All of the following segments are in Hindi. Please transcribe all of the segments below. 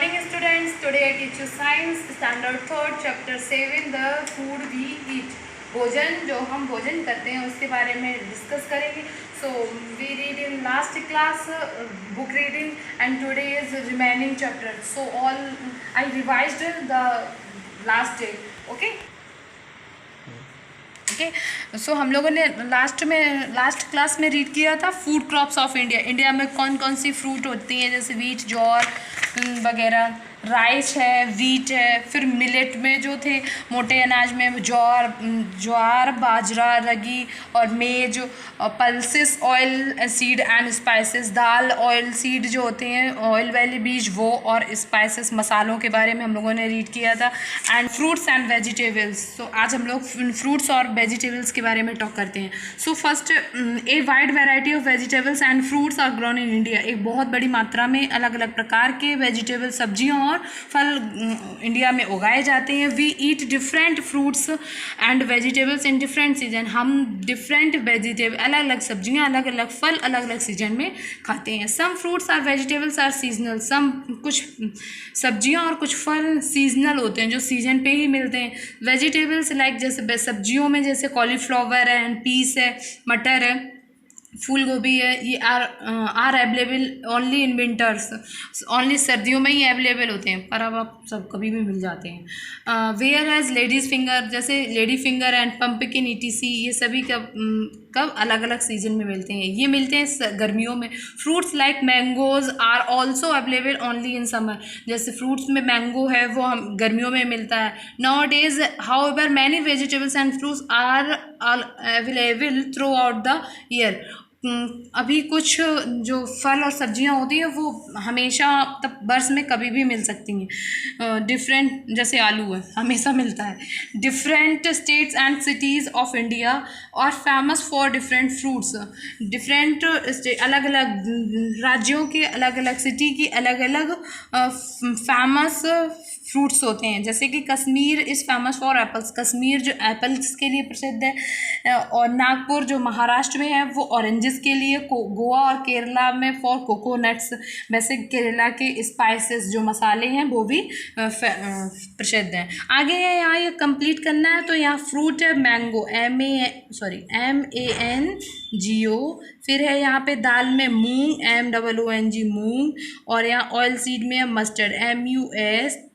morning students. Today I teach you science standard 3rd chapter 7 the food we eat. भोजन जो हम भोजन करते हैं उसके बारे में डिस्कस करेंगे. So we read in last class book reading and today is remaining chapter. So all I revised the last day. Okay. Okay so हम लोगों ने लास्ट क्लास में रीड किया था food crops of India. India में कौन कौन सी फ्रूट होती हैं, जैसे वीट, जौर वगैरह, राइस है, वीट है. फिर मिलेट में जो थे मोटे अनाज में ज्वार, बाजरा, रगी और मेज. और pulses, oil seed and spices. Dal, oil seed जो होते हैं, ऑयल वाले बीज वो, और स्पाइसेस मसालों के बारे में हम लोगों ने रीड किया था. And fruits and vegetables. तो आज हम लोग फ्रूट्स और वेजिटेबल्स के बारे में टॉक करते हैं. So first, a wide variety of vegetables and fruits are grown in India. एक बहुत बड़ी मात्रा में अलग अलग प्रकार के वेजिटेबल, सब्जियां और फल इंडिया में उगाए जाते हैं. We eat different fruits and vegetables in different season. हम डिफरेंट वेजिटेबल, अलग अलग सब्जियां, अलग अलग फल अलग अलग सीजन में खाते हैं. Some fruits are vegetables are seasonal. Some कुछ सब्जियां और कुछ फल सीजनल होते हैं जो सीजन पे ही मिलते हैं. वेजिटेबल्स लाइक जैसे सब्जियों में जैसे कॉलीफ्लावर है एंड पीस है, मटर है, फूल गोभी है. ये are available only in winters. Only सर्दियों में ही अवेलेबल होते हैं, पर अब आप सब कभी भी मिल जाते हैं. वेयर हैज़ लेडीज़ फिंगर, जैसे lady finger and pumpkin ETC, ये सभी कब अलग अलग सीजन में मिलते हैं. ये मिलते हैं गर्मियों में. Fruits like mangoes are also available only in summer. जैसे फ्रूट्स में मैंगो है वो हम गर्मियों में मिलता है. Nowadays however many vegetables and fruits are available throughout the year. अभी कुछ जो फल और सब्जियां होती हैं वो हमेशा तब बरस में कभी भी मिल सकती हैं. डिफरेंट, जैसे आलू है हमेशा मिलता है. Different states and cities of India are famous for different fruits. Different अलग अलग राज्यों के, अलग अलग सिटी की अलग अलग फेमस फ्रूट्स होते हैं. जैसे कि Kashmir is famous for apples. Kashmir जो एप्पल्स के लिए प्रसिद्ध है. और नागपुर जो महाराष्ट्र में है वो ऑरेंजेस के लिए. गोवा और केरला में फॉर कोकोनट्स. वैसे केरला के स्पाइसेस जो मसाले हैं वो भी प्रसिद्ध हैं. आगे है यहाँ ये कंप्लीट करना है. तो यहाँ फ्रूट है मैंगो, MANGO. फिर है यहाँ पे दाल में मूंग, MOONG मूंग. और यहाँ ऑयल सीड में है मस्टर्ड, MUSTARD.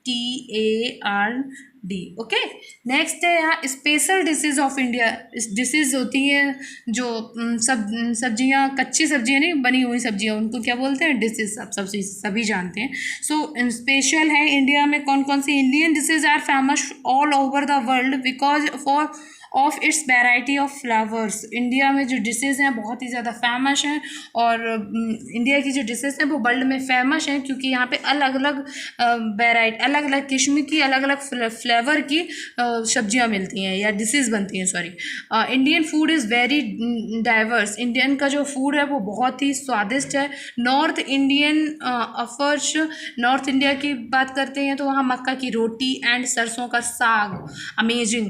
ओके. नेक्स्ट है यहाँ special dishes of India. Dishes होती है जो सब्जियाँ, कच्ची सब्जियाँ नहीं, बनी हुई सब्जियाँ, उनको क्या बोलते हैं? डिशेज. आप सभी जानते हैं. सो स्पेशल है इंडिया में कौन कौन सी. Indian dishes are famous all over the world because for of its variety of flavours. India में जो डिशेज़ हैं बहुत ही ज़्यादा फेमस हैं. और इंडिया की जो डिशेज़ हैं वो वर्ल्ड में फेमस हैं क्योंकि यहाँ पे अलग अलग वेराइटी, अलग अलग किस्म की, अलग अलग फ्लेवर की सब्जियाँ मिलती हैं या डिशेज़ बनती हैं. Indian food is very diverse. Indian का जो फूड है वो बहुत ही स्वादिष्ट है. नॉर्थ इंडिया की बात करते हैं तो वहाँ मक्का की रोटी एंड सरसों का साग amazing.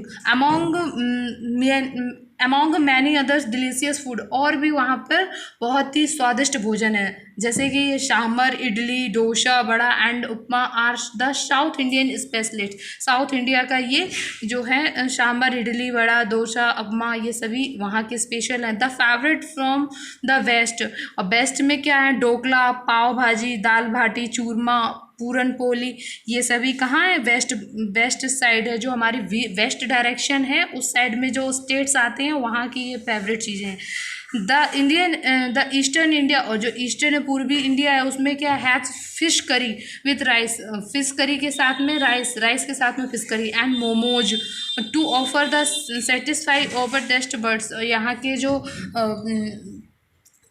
Among many others delicious food. और भी वहाँ पर बहुत ही स्वादिष्ट भोजन है जैसे कि sambar, idli, dosa, vada and upma are the South Indian specialist. South India का ये जो है सांभर, इडली, बड़ा, डोसा, उपमा, ये सभी वहाँ के स्पेशल हैं. The favourite from the west. और वेस्ट में क्या है? ढोकला, पाव भाजी, दाल बाटी, चूरमा, पूरन पोली, ये सभी कहाँ है? वेस्ट साइड है. जो हमारी वेस्ट डायरेक्शन है उस साइड में जो स्टेट्स आते हैं वहाँ की ये फेवरेट चीज़ें हैं. द ईस्टर्न इंडिया, और जो ईस्टर्न पूर्वी इंडिया है उसमें क्या है? Fish curry with rice. Fish curry के साथ में राइस के साथ में fish curry and momos to offer the satisfy our taste buds. यहाँ के जो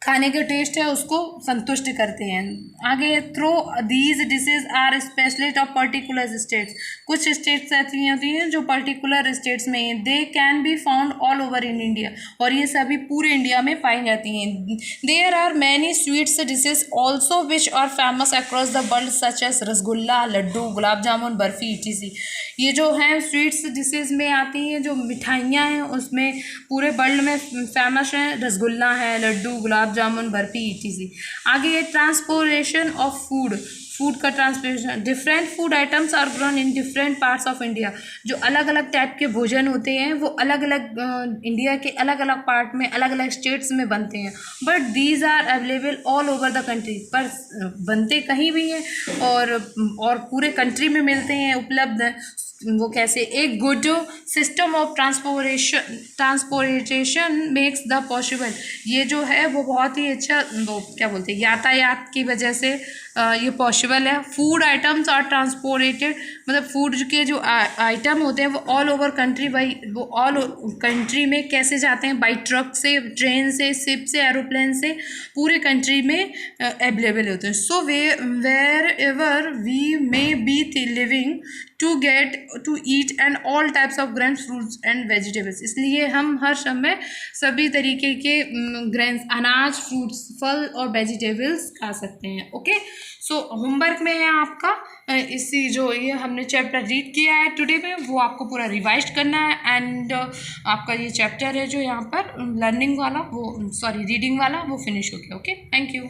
खाने के टेस्ट है उसको संतुष्ट करते हैं. आगे though these dishes are specialist of particular states. कुछ स्टेट्स ऐसी होती हैं जो पर्टिकुलर स्टेट्स में हैं. They can be found all over in India. और ये सभी पूरे इंडिया में पाई जाती हैं. There are many sweets dishes also which are famous across the world such as rasgulla, laddu, gulab jamun, barfi, ETC. ये जो हैं स्वीट्स डिशेज में आती हैं, जो मिठाइयाँ हैं उसमें पूरे वर्ल्ड में फेमस हैं. रसगुल्ला है, लड्डू, गुलाब जामुन, बर्फ़ी, ETC. आगे ट्रांसपोर्टेशन ऑफ फूड. फूड का transportation, different food items are grown in different parts of India. जो अलग अलग टाइप के भोजन होते हैं वो अलग अलग इंडिया के अलग अलग पार्ट में अलग अलग स्टेट्स में बनते हैं, but these are available all over the country. पर बनते कहीं भी हैं और पूरे कंट्री में मिलते हैं, उपलब्ध हैं। वो कैसे? एक good system of transportation makes the possible. ये जो है वो बहुत ही अच्छा, वो क्या बोलते हैं, यातायात की वजह से ये पॉसिबल है। फूड आइटम्स आर ट्रांसपोर्टेड, मतलब फूड के जो आइटम होते हैं वो ऑल ओवर कंट्री, वो ऑल कंट्री में कैसे जाते हैं? बाई ट्रक से, ट्रेन से, शिप से, एरोप्लेन से, पूरे कंट्री में अवेलेबल होते हैं। So wherever we may be living to get to eat and all types of grains, fruits and vegetables. इसलिए हम हर समय सभी तरीके के ग्रेन्स, अनाज, फ्रूट्स, फल और वेजिटेबल्स खा सकते हैं। ओके, सो होमवर्क में है आपका इसी जो ये हमने चैप्टर रीड किया है टुडे में, वो आपको पूरा रिवाइज करना है। एंड आपका ये चैप्टर है जो यहाँ पर लर्निंग वाला, वो रीडिंग वाला, वो फिनिश हो गया। Okay, thank you.